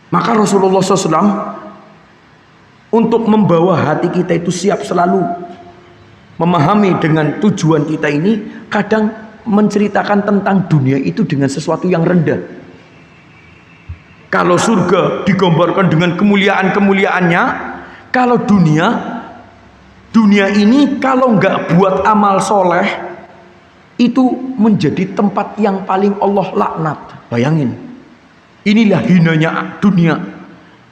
Maka Rasulullah SAW untuk membawa hati kita itu siap selalu memahami dengan tujuan kita ini, kadang menceritakan tentang dunia itu dengan sesuatu yang rendah. Kalau surga digambarkan dengan kemuliaan-kemuliaannya, kalau dunia ini kalau nggak buat amal soleh itu menjadi tempat yang paling Allah laknat. Bayangin, inilah hinanya dunia.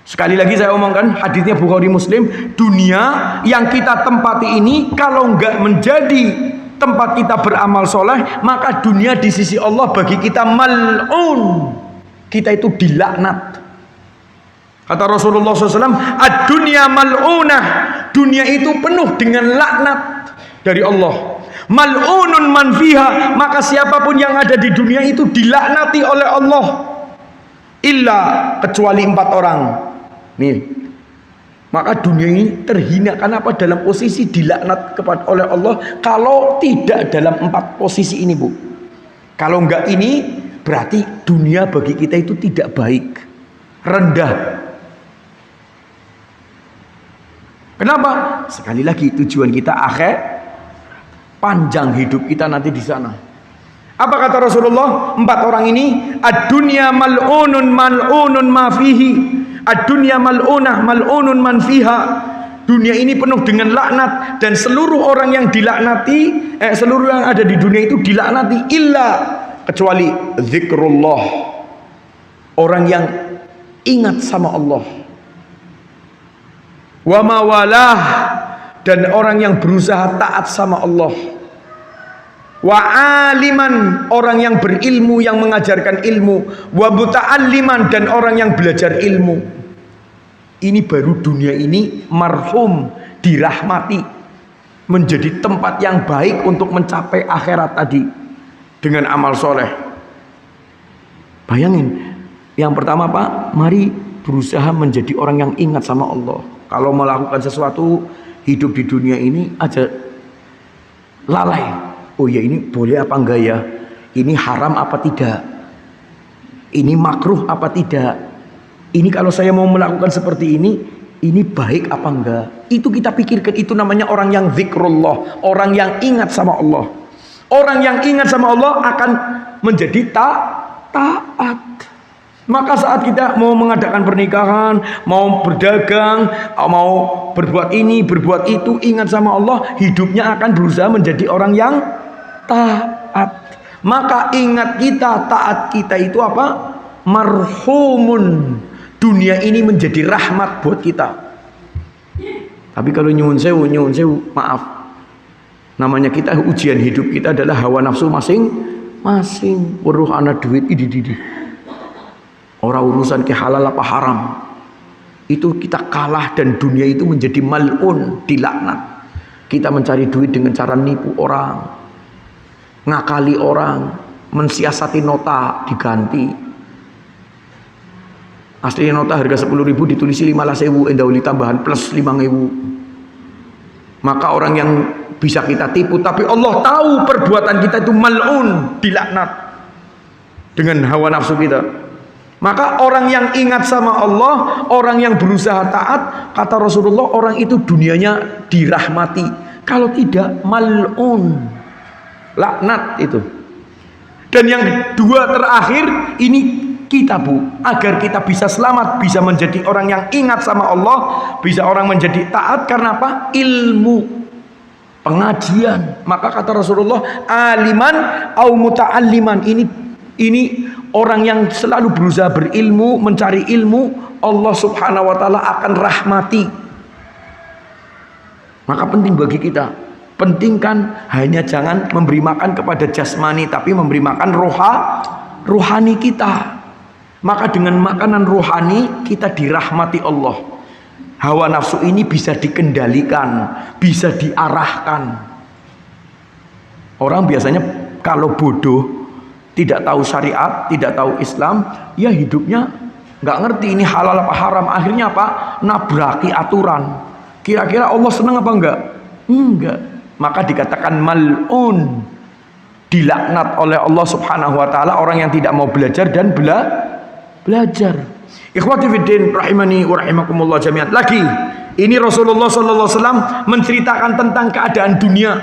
Sekali lagi saya omongkan, hadisnya Bukhari Muslim, dunia yang kita tempati ini kalau nggak menjadi tempat kita beramal soleh, maka dunia di sisi Allah bagi kita mal'un, kita itu dilaknat. Kata Rasulullah SAW, ad-dunya mal'unah, dunia itu penuh dengan laknat dari Allah. Mal'unun man fiha, maka siapapun yang ada di dunia itu dilaknati oleh Allah. Illa, kecuali 4 orang. Nih, maka dunia ini terhina karena apa? Dalam posisi dilaknat kepada oleh Allah. Kalau tidak dalam 4 posisi ini, Bu, kalau enggak ini berarti dunia bagi kita itu tidak baik, rendah. Kenapa? Sekali lagi tujuan kita akhir, panjang hidup kita nanti di sana. Apa kata Rasulullah? 4 orang ini, ad-dunya mal'unun mal'unun ma fihi. Ad-dunya mal'unah mal'unun man fiha. Dunia ini penuh dengan laknat dan seluruh orang yang dilaknati, seluruh yang ada di dunia itu dilaknati, illa, kecuali zikrullah, orang yang ingat sama Allah, wa mawalah, dan orang yang berusaha taat sama Allah, wa aliman, orang yang berilmu, yang mengajarkan ilmu, wa muta'alliman, dan orang yang belajar ilmu. Ini baru dunia ini marhum, dirahmati, menjadi tempat yang baik untuk mencapai akhirat tadi dengan amal soleh. Bayangin, yang pertama Pak, mari berusaha menjadi orang yang ingat sama Allah. Kalau melakukan sesuatu hidup di dunia ini aja lalai. Oh ya, ini boleh apa enggak ya? Ini haram apa tidak? Ini makruh apa tidak? Ini kalau saya mau melakukan seperti ini baik apa enggak? Itu kita pikirkan, itu namanya orang yang zikrullah, orang yang ingat sama Allah. Orang yang ingat sama Allah akan menjadi taat. Maka saat kita mau mengadakan pernikahan, mau berdagang, mau berbuat ini, berbuat itu, ingat sama Allah, hidupnya akan berusaha menjadi orang yang taat. Maka ingat kita, taat kita itu apa? Marhumun. Dunia ini menjadi rahmat buat kita. Tapi kalau nyuwun sewu, maaf, namanya kita, ujian hidup kita adalah hawa nafsu masing-masing. Weruh ana duit idi. Orang urusan ke halal apa haram, itu kita kalah dan dunia itu menjadi mal'un, dilaknat. Kita mencari duit dengan cara nipu orang, ngakali orang, mensiasati nota diganti. Aslinya nota harga 10.000 ditulisi 15.000, endahuli tambahan plus 5.000. Maka orang yang bisa kita tipu, tapi Allah tahu perbuatan kita itu mal'un, dilaknat dengan hawa nafsu kita. Maka orang yang ingat sama Allah, orang yang berusaha taat, kata Rasulullah, orang itu dunianya dirahmati. Kalau tidak, mal'un, laknat itu. Dan yang kedua terakhir, ini kita, Bu, agar kita bisa selamat, bisa menjadi orang yang ingat sama Allah, bisa orang menjadi taat, karena apa? Ilmu, pengajian. Maka kata Rasulullah, aliman au muta'alliman, ini orang yang selalu berusaha berilmu, mencari ilmu, Allah subhanahu wa ta'ala akan rahmati. Maka penting bagi kita, pentingkan hanya jangan memberi makan kepada jasmani, tapi memberi makan rohani kita. Maka dengan makanan rohani kita dirahmati Allah. Hawa nafsu ini bisa dikendalikan, bisa diarahkan. Orang biasanya kalau bodoh, tidak tahu syariat, tidak tahu Islam, ya hidupnya nggak ngerti ini halal apa haram. Akhirnya apa? Nabraki aturan. Kira-kira Allah senang apa enggak? Enggak. Maka dikatakan mal'un, dilaknat oleh Allah subhanahu wa ta'ala orang yang tidak mau belajar dan belajar. Ikhwati fiddin rahimani wa rahimakumullah jami'an. Lagi, ini Rasulullah sallallahu alaihi wasallam menceritakan tentang keadaan dunia.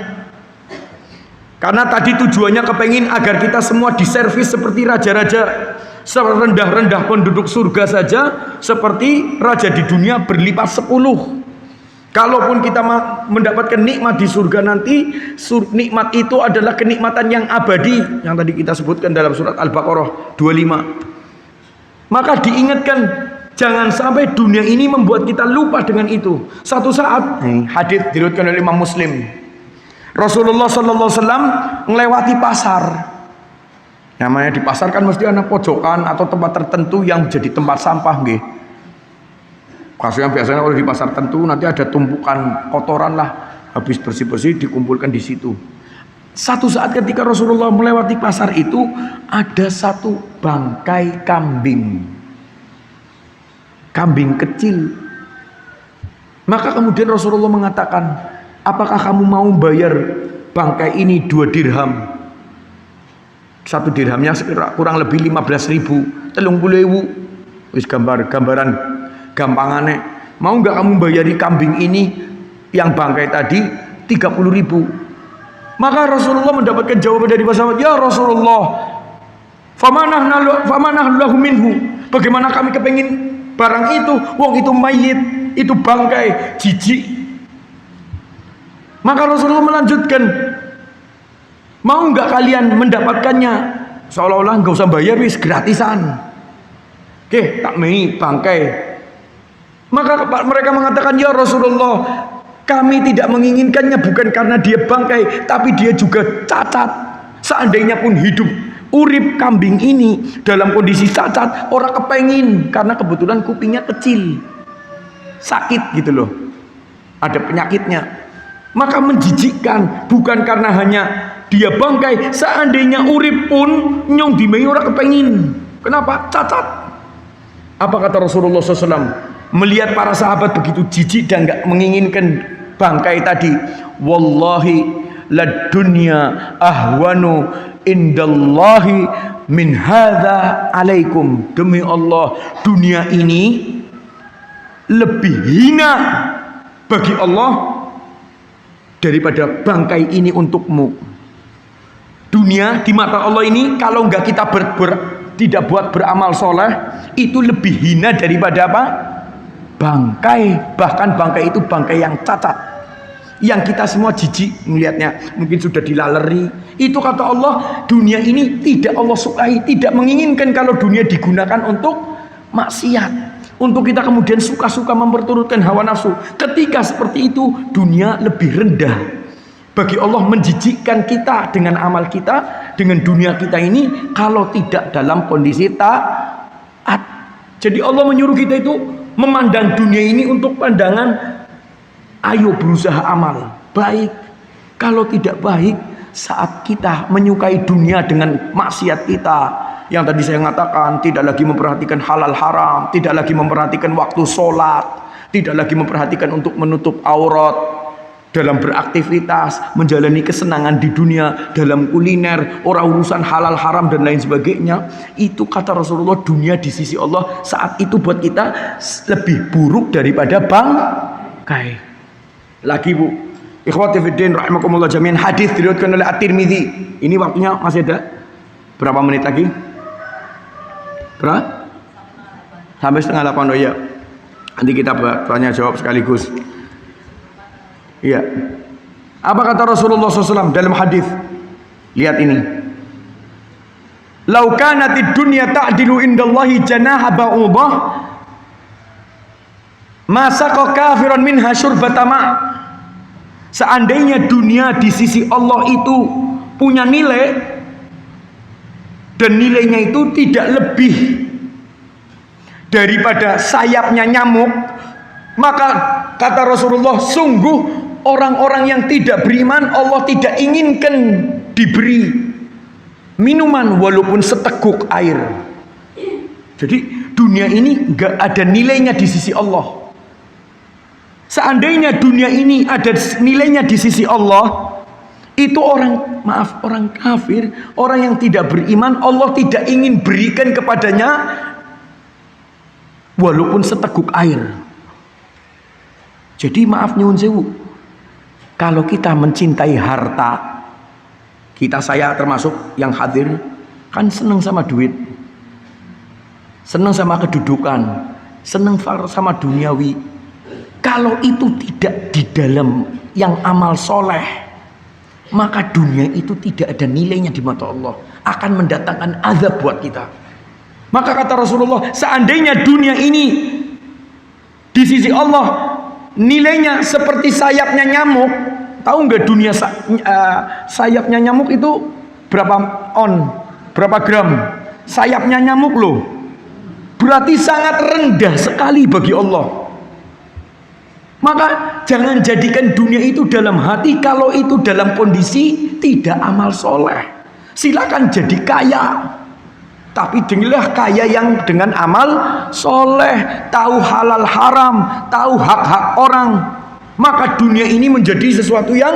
Karena tadi tujuannya kepengin agar kita semua diservis seperti raja-raja, serendah-rendah penduduk surga saja, seperti raja di dunia berlipat 10. Kalaupun kita mendapatkan nikmat di surga nanti, nikmat itu adalah kenikmatan yang abadi, yang tadi kita sebutkan dalam surat Al-Baqarah 25. Maka diingatkan, jangan sampai dunia ini membuat kita lupa dengan itu. Satu saat, hadits diriwayatkan oleh Imam Muslim, Rasulullah sallallahu alaihi wasallam melewati pasar. Namanya di pasar kan mesti ada pojokan atau tempat tertentu yang jadi tempat sampah, nggih. Biasanya kalau di pasar tertentu nanti ada tumpukan kotoran lah, habis bersih-bersih dikumpulkan di situ. Satu saat ketika Rasulullah melewati pasar itu, ada satu bangkai kambing. Kambing kecil. Maka kemudian Rasulullah mengatakan, apakah kamu mau bayar bangkai ini 2 dirham? 1 dirhamnya kurang lebih 15.000, 30.000. Wis gambaran gampangannya. Mau nggak kamu bayari kambing ini yang bangkai tadi 30.000? Maka Rasulullah mendapatkan jawaban dari sahabat, ya Rasulullah, famanah lahu minhu. Bagaimana kami kepengin barang itu? Wong itu mayit, itu bangkai, jijik. Maka Rasulullah melanjutkan, mau nggak kalian mendapatkannya seolah-olah nggak usah bayar, wis gratisan. Oke, tak mei bangkai. Maka mereka mengatakan, ya Rasulullah, kami tidak menginginkannya bukan karena dia bangkai, tapi dia juga cacat. Seandainya pun hidup urip kambing ini dalam kondisi cacat, orang kepengin, karena kebetulan kupingnya kecil, sakit gitu loh, ada penyakitnya. Maka menjijikkan, bukan karena hanya dia bangkai, seandainya urip pun nyong dimei orang kepengin. Kenapa? Cacat. Apa kata Rasulullah SAW? Melihat para sahabat begitu jijik dan gak menginginkan bangkai tadi, wallahi la dunya ahwanu indallahi min hadza alaikum. Demi Allah, dunia ini lebih hina bagi Allah daripada bangkai ini untukmu. Dunia di mata Allah ini, kalau enggak kita tidak buat beramal soleh, itu lebih hina daripada apa? Bangkai. Bahkan bangkai itu bangkai yang cacat, yang kita semua jijik melihatnya, mungkin sudah dilalari. Itu kata Allah, dunia ini tidak Allah sukai, tidak menginginkan kalau dunia digunakan untuk maksiat, untuk kita kemudian suka-suka memperturutkan hawa nafsu. Ketika seperti itu, dunia lebih rendah bagi Allah, menjijikkan kita dengan amal kita, dengan dunia kita ini kalau tidak dalam kondisi taat. Jadi Allah menyuruh kita itu memandang dunia ini untuk pandangan, ayo berusaha amal baik. Kalau tidak baik, saat kita menyukai dunia dengan maksiat kita, yang tadi saya mengatakan, tidak lagi memperhatikan halal haram, tidak lagi memperhatikan waktu sholat, tidak lagi memperhatikan untuk menutup aurat dalam beraktivitas, menjalani kesenangan di dunia dalam kuliner, orang urusan halal haram dan lain sebagainya. Itu kata Rasulullah, dunia di sisi Allah saat itu buat kita lebih buruk daripada bangkai. Lagi bu, ikhwati fiddin rahimakumullah jami'an, hadis diriwayatkan oleh At-Tirmidzi. Ini waktunya masih ada berapa menit lagi? Berapa? Sampai 7:30. Oh iya, nanti kita tanya jawab sekaligus. Iya. Apa kata Rasulullah SAW dalam hadis? Lihat ini. Lau kanatid dunya ta'dilu indallahi janaha ba'udah, ma saqa kafiran minha syurbata ma'. Seandainya dunia di sisi Allah itu punya nilai, dan nilainya itu tidak lebih daripada sayapnya nyamuk, maka kata Rasulullah, sungguh orang-orang yang tidak beriman Allah tidak inginkan diberi minuman walaupun seteguk air. Jadi dunia ini enggak ada nilainya di sisi Allah. Seandainya dunia ini ada nilainya di sisi Allah, itu orang kafir, orang yang tidak beriman, Allah tidak ingin berikan kepadanya walaupun seteguk air. Jadi maaf nyuwun sewu, kalau kita mencintai harta, saya termasuk yang hadir, kan seneng sama duit, seneng sama kedudukan, seneng sama duniawi. Kalau itu tidak di dalam yang amal soleh, maka dunia itu tidak ada nilainya di mata Allah, akan mendatangkan azab buat kita. Maka kata Rasulullah, seandainya dunia ini di sisi Allah nilainya seperti sayapnya nyamuk, tahu nggak dunia sayapnya nyamuk itu berapa berapa gram? Sayapnya nyamuk loh, berarti sangat rendah sekali bagi Allah. Maka jangan jadikan dunia itu dalam hati kalau itu dalam kondisi tidak amal soleh. Silakan jadi kaya, tapi jadilah kaya yang dengan amal soleh, tahu halal haram, tahu hak-hak orang. Maka dunia ini menjadi sesuatu yang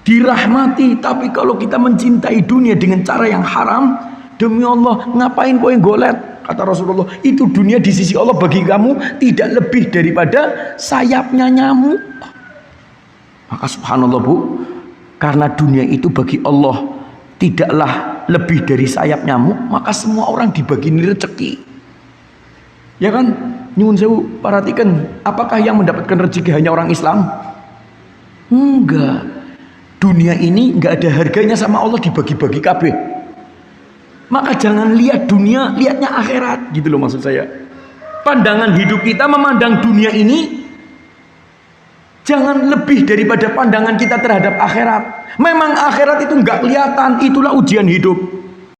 dirahmati. Tapi kalau kita mencintai dunia dengan cara yang haram, demi Allah, ngapain kowe golet? Kata Rasulullah, itu dunia di sisi Allah bagi kamu tidak lebih daripada sayapnya nyamuk. Maka subhanallah Bu, karena dunia itu bagi Allah tidaklah lebih dari sayap nyamuk, maka semua orang dibagi rezeki. Ya kan? Nyuwun sewu, perhatikan, apakah yang mendapatkan rezeki hanya orang Islam? Enggak. Dunia ini enggak ada harganya sama Allah, dibagi-bagi kabeh. Maka jangan lihat dunia, lihatnya akhirat, gitu loh maksud saya. Pandangan hidup kita memandang dunia ini jangan lebih daripada pandangan kita terhadap akhirat. Memang akhirat itu enggak kelihatan, itulah ujian hidup.